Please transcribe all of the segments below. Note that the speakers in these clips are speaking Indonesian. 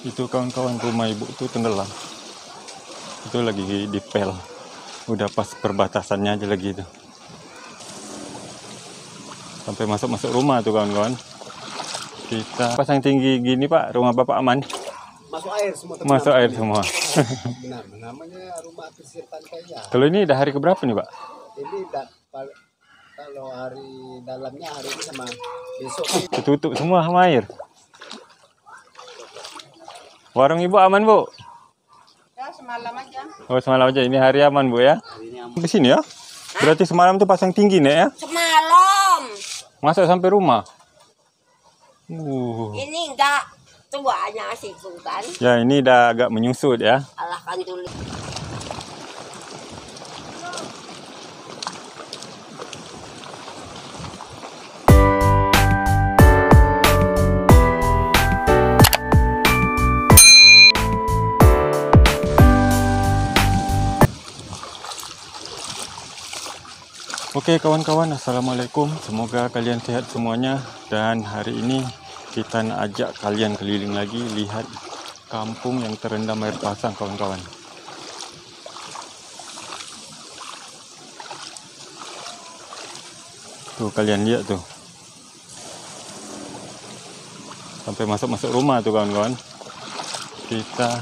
Itu kawan-kawan, rumah ibu tuh tenggelam. Itu lagi dipel. Udah pas perbatasannya aja lagi itu. Sampai masuk-masuk rumah tuh kawan-kawan. Kita pasang tinggi gini Pak, rumah Bapak aman? Masuk air semua. Masuk air semua. Benar, namanya rumah pesisir pantai ya. Kalau ini udah hari keberapa nih Pak? Ini kalau hari dalamnya hari ini sama besok. Ketutup semua sama air. Warung ibu aman Bu? Ya semalam aja. Oh semalam aja, ini hari aman Bu ya? Di sini ya? Berarti semalam tuh pasang tinggi nih ya? Semalam. Masuk sampai rumah? Ini enggak tuanya situ kan. Ya ini udah agak menyusut ya. Allah kan tulis. Oke kawan-kawan, assalamualaikum. Semoga kalian sehat semuanya. Dan hari ini kita nak ajak kalian keliling lagi, lihat kampung yang terendam air pasang kawan-kawan. Tuh kalian lihat tuh, sampai masuk-masuk rumah tuh kawan-kawan. Kita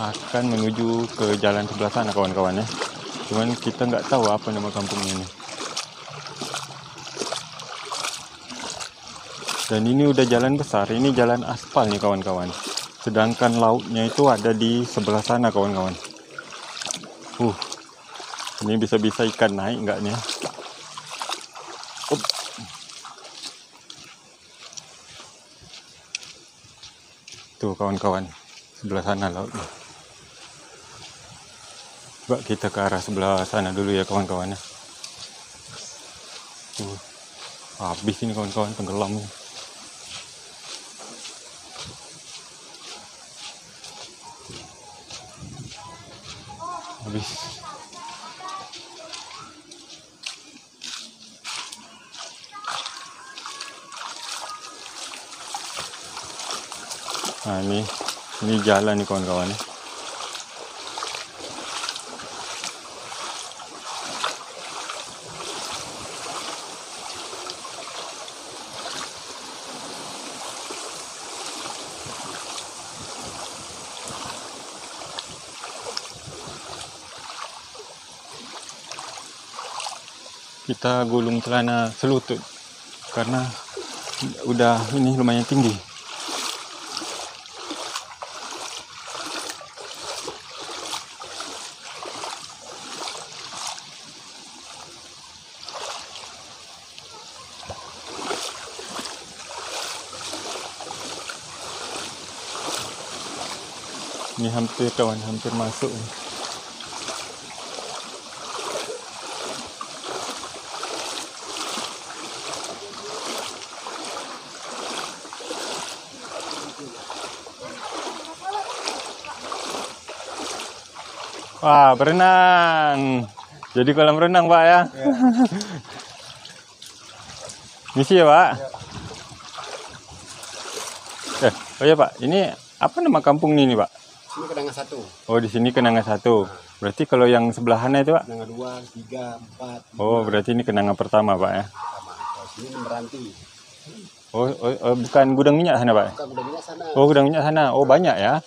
akan menuju ke jalan sebelah sana kawan-kawan ya. Cuman kita nggak tahu apa nama kampung ini. Dan ini udah jalan besar, ini jalan aspal nih kawan-kawan. Sedangkan lautnya itu ada di sebelah sana kawan-kawan. Ini bisa-bisa ikan naik nggak nih? Tuh kawan-kawan, sebelah sana lautnya. Coba kita ke arah sebelah sana dulu ya kawan-kawan ya. Habis ini kawan-kawan, tenggelam nih. Habis. Nah ini jalan nih kawan-kawan. Kita gulung celana selutut karena udah ini lumayan tinggi. Ini hampir kawan, hampir masuk. Wah, berenang. Jadi kolam renang, Pak ya. Misi ya, Pak. Oh ya, Pak. Ini apa nama kampung ini, Pak? Ini Kenanga 1. Oh, di sini Kenanga 1. Berarti kalau yang sebelahannya itu, Pak? Kenanga 2, 3, 4. 5. Oh, berarti ini Kenanga pertama, Pak ya. Kalau sini Meranti. Oh, bukan gudang minyak sana, Pak? Bukan gudang minyak sana. Oh, gudang minyak sana. Oh, banyak ya.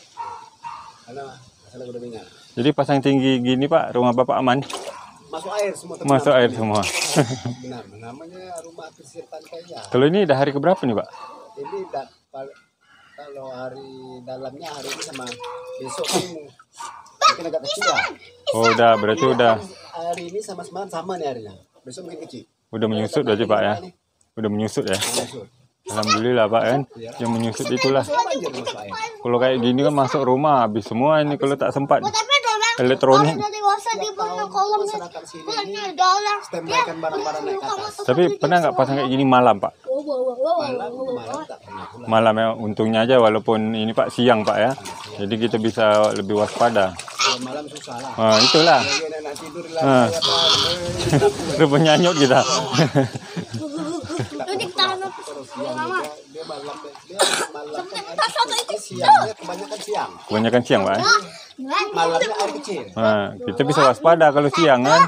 Sana gudang minyak. Jadi pasang tinggi gini Pak, rumah Bapak aman? Masuk air semua. Masuk air semua. Benar, namanya rumah pesisir pantai ya. Kalau ini udah hari keberapa nih Pak? Ini kalau hari dalamnya hari ini sama besok ini mungkin agak kecil ya. Oh udah, berarti udah. Hari ini sama semalam sama nih harinya. Besok mungkin kecil. Udah menyusut berarti Pak ya? Udah menyusut ya? Alhamdulillah Pak kan, yang menyusut itulah. Kalau kayak gini kan masuk rumah habis semua ini kalau tak sempat. Elektronik. Tapi pernah nggak pasang kayak gini malam Pak? Malam ya, untungnya aja walaupun ini Pak siang Pak ya. Jadi kita bisa lebih waspada. Malam susah lah. Nah, itulah. Rupanya nyut kita. siangnya kebanyakan siang. Kebanyakan siang, Pak. Malamnya air kecil. Nah, kita bisa waspada kalau siang kan.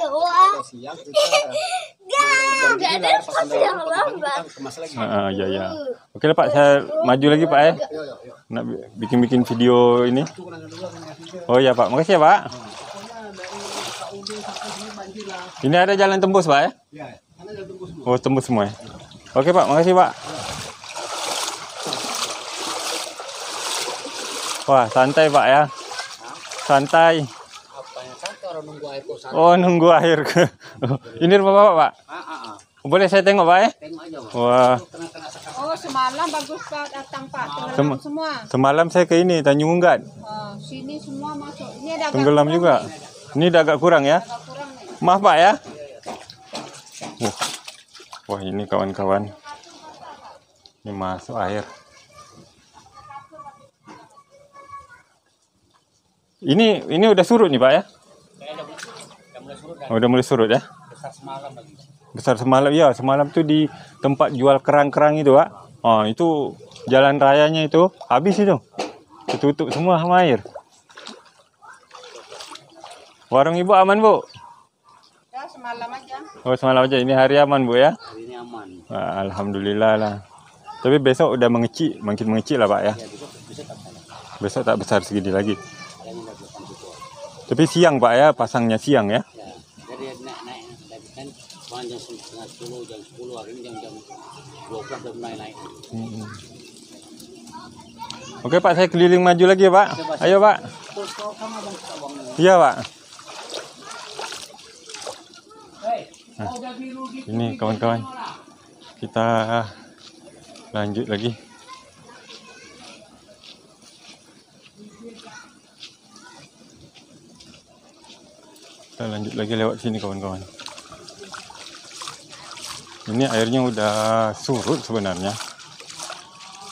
Kalau siang kita jam 7 lah air pasang dalam kita kemas lagi. Ya ya. Oke lah Pak, saya maju lagi Pak ya. Yuk, yuk, yuk. Nak bikin video ini. Oh ya Pak, makasih ya Pak. Ini ada jalan tembus Pak ya? Ya, karena jalan tembus semua. Oh tembus semua ya. Oke Pak, makasih Pak. Wah santai Pak ya. Santai. Apa yang santai orang nunggu air kok santai. Oh nunggu air. Ini rumah Bapak Pak? Boleh saya tengok Pak ya? Tengok aja, Pak. Wah. Oh, semalam bagus Pak datang Pak. Tenggelam semua. Semalam saya ke ini Tanjung Unggat. Sini semua masuk. Ini ada agak Tenggelam kurang juga. nih. Ini udah agak kurang ya. Agak kurang nih. Maaf Pak ya. Wah ini kawan-kawan. Ini masuk air. Ini udah surut nih Pak ya? Oh, udah mulai surut ya? Besar semalam lagi. Besar semalam ya. Semalam tuh di tempat jual kerang-kerang itu Pak. Oh itu jalan rayanya itu habis itu. Ketutup semua sama air. Warung Ibu aman Bu? Ya, semalam aja. Oh semalam aja. Ini hari aman Bu ya? Hari ini aman. Wah, alhamdulillah lah. Tapi besok udah mengecil, makin mengecil lah Pak ya. Ya, besok tak salah. Besok tak besar segini lagi. Yang udah 8 juta. Tapi siang Pak ya, pasangnya siang ya. Ya, jadi naik. Tapi kan kemarin jam setengah 10, jam 10 hari ini jam 12 udah mulai naik. Oke Pak, saya keliling maju lagi ya Pak. Ayo Pak. Terus kalau kamu abang kita uangnya. Iya Pak. Hei, Ini kawan-kawan. Kita lanjut lagi. Kita lanjut lagi lewat sini kawan-kawan. Ini airnya udah surut sebenarnya.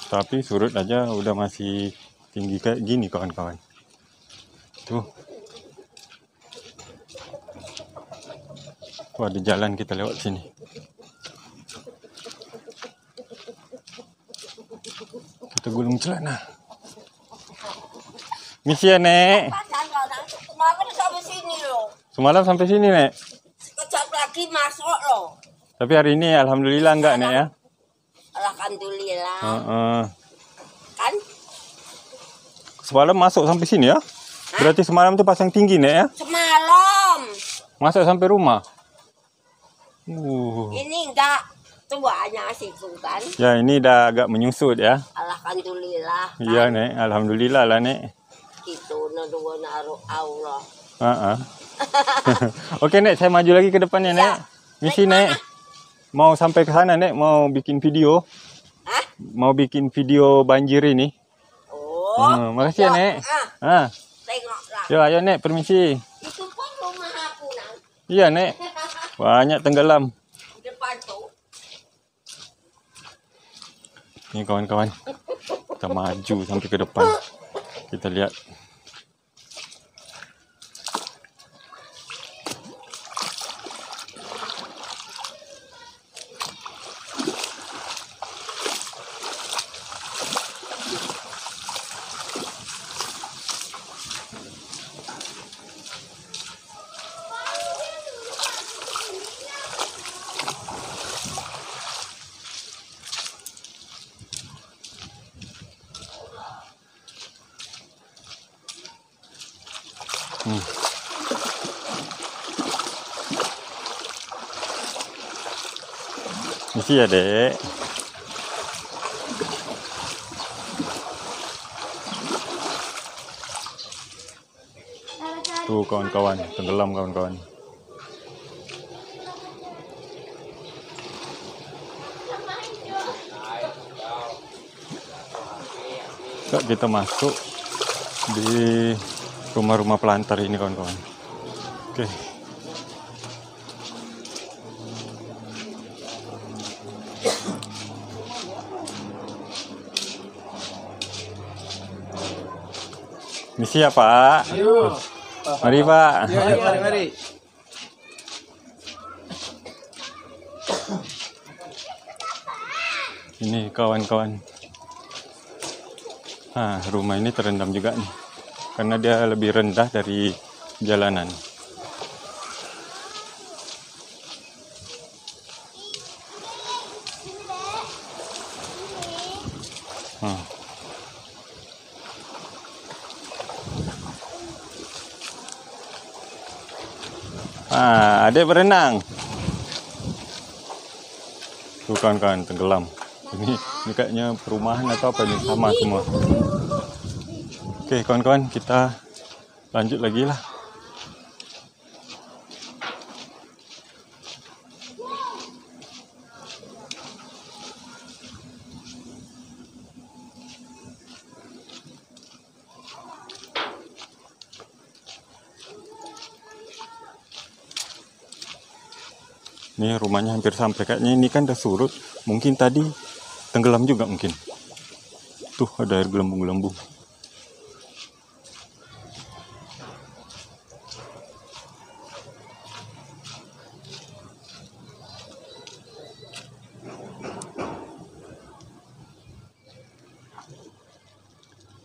Tapi surut aja udah masih tinggi kayak gini kawan-kawan. Tuh. Wah, ada jalan kita lewat sini. Kita gulung celana. Misi ya, Nek. Pasang orang semalam sampai sini loh. Semalam sampai sini, Nek. Sekejap lagi masuk loh. Tapi hari ini alhamdulillah enggak, Nek ya. Alhamdulillah. Kan? Semalam masuk sampai sini ya. Berarti semalam tuh pasang tinggi, Nek ya. Semalam. Masuk sampai rumah. Ini enggak tuanya situ kan. Ya, ini udah agak menyusut ya. Alhamdulillah. Kan? Iya, Nek. Alhamdulillah lah, Nek. Itu naruh Allah. Oke, Nek, saya maju lagi ke depannya, Nek. Misi, Nek. Mau sampai ke sana, Nek, mau bikin video. Hah? Mau bikin video banjir ini. Oh. Makasih ya, Nek. Tengoklah. Yo, ayo, Nek, permisi. Itu pun rumah aku nang. Iya, Nek. Banyak tenggelam. Depan tuh. Ini kawan-kawan. Kita maju sampai ke depan. Kita lihat. Misi ya, Dek. Tuh kawan-kawan, tenggelam kawan-kawan. Kita masuk di rumah-rumah pelantar ini kawan-kawan. Oke. Misi ya Pak. Ayo. Mari Pak. Mari. Ini kawan-kawan. Nah, rumah ini terendam juga nih. Karena dia lebih rendah dari jalanan. Adik berenang. Tuh kawan-kawan, tenggelam. Ini kayaknya perumahan atau apa ini, sama semua. Oke kawan-kawan, kita lanjut lagi lah. Ini rumahnya hampir sampai. Kayaknya ini kan udah surut. Mungkin tadi tenggelam juga mungkin. Tuh ada air gelembung-gelembung.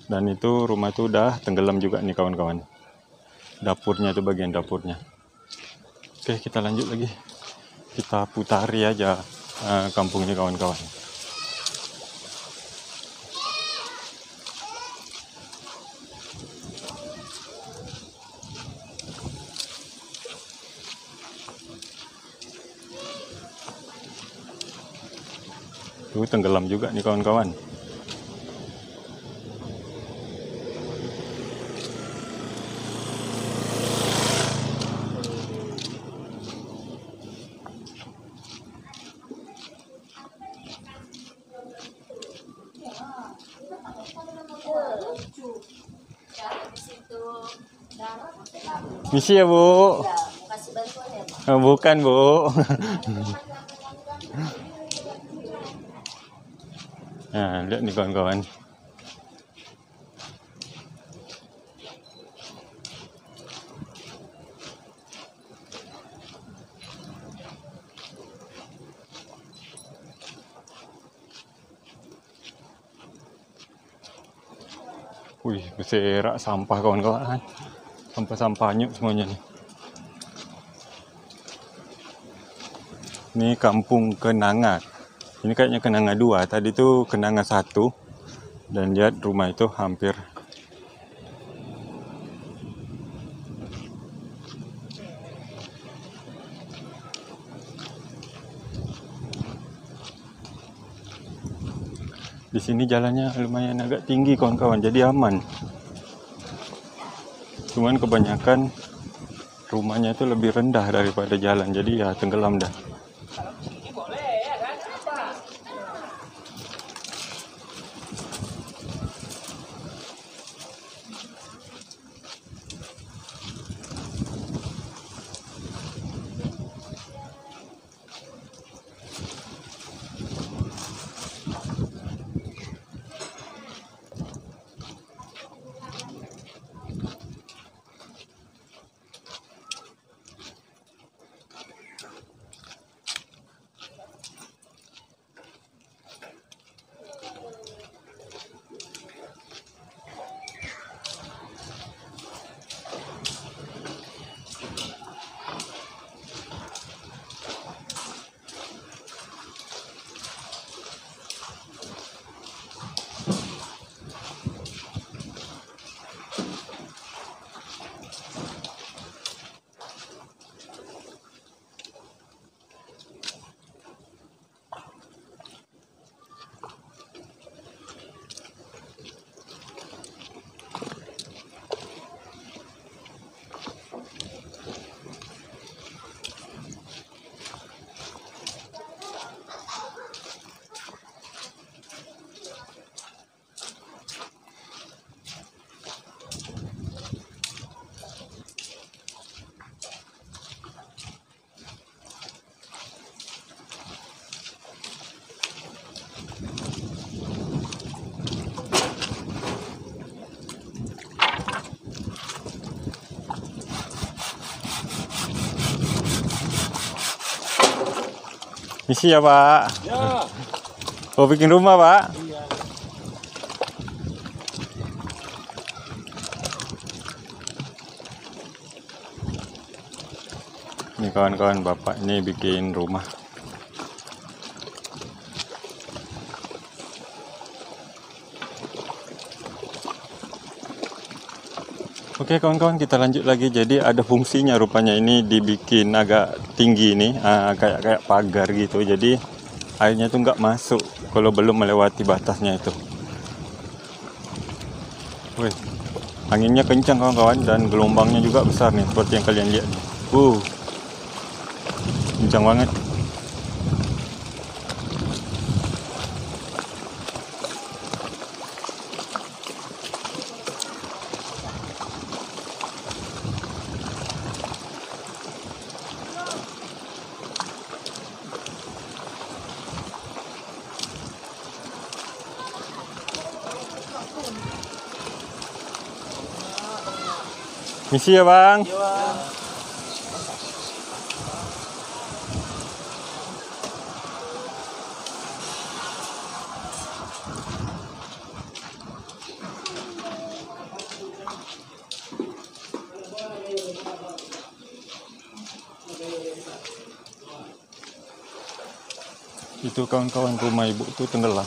Dan itu rumah itu udah tenggelam juga nih kawan-kawan. Dapurnya itu bagian dapurnya. Oke, kita lanjut lagi. Kita putari aja kampung ini kawan-kawan. Tuh tenggelam juga nih kawan-kawan. Misi ya Bu? Oh, bukan Bu. Nah, lihat nih kawan-kawan. Wih, berserak sampah kawan-kawan. Sampah-sampah anyuk semuanya nih. Ini kampung Kenanga. Ini kayaknya Kenanga 2. Tadi itu Kenanga 1. Dan lihat rumah itu hampir. Di sini jalannya lumayan agak tinggi kawan-kawan, jadi aman. Cuman kebanyakan rumahnya itu lebih rendah daripada jalan, jadi ya tenggelam dah. Misi ya Pak? Ya. Oh bikin rumah Pak? Iya. kawan-kawan, bapak ini bikin rumah. Oke kawan-kawan, kita lanjut lagi. Jadi ada fungsinya rupanya, ini dibikin agak tinggi nih, kayak pagar gitu. Jadi airnya tuh nggak masuk kalau belum melewati batasnya itu. Wih, anginnya kencang kawan-kawan, dan gelombangnya juga besar nih seperti yang kalian lihat nih. Kencang banget. Misi ya bang. Itu kawan-kawan, rumah ibu tuh tenggelam.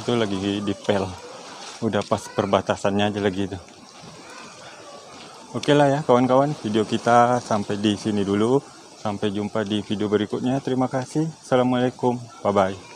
Itu lagi dipel. Udah pas perbatasannya aja lagi itu. Oke lah ya kawan-kawan, video kita sampai di sini dulu. Sampai jumpa di video berikutnya. Terima kasih. Assalamualaikum. Bye-bye.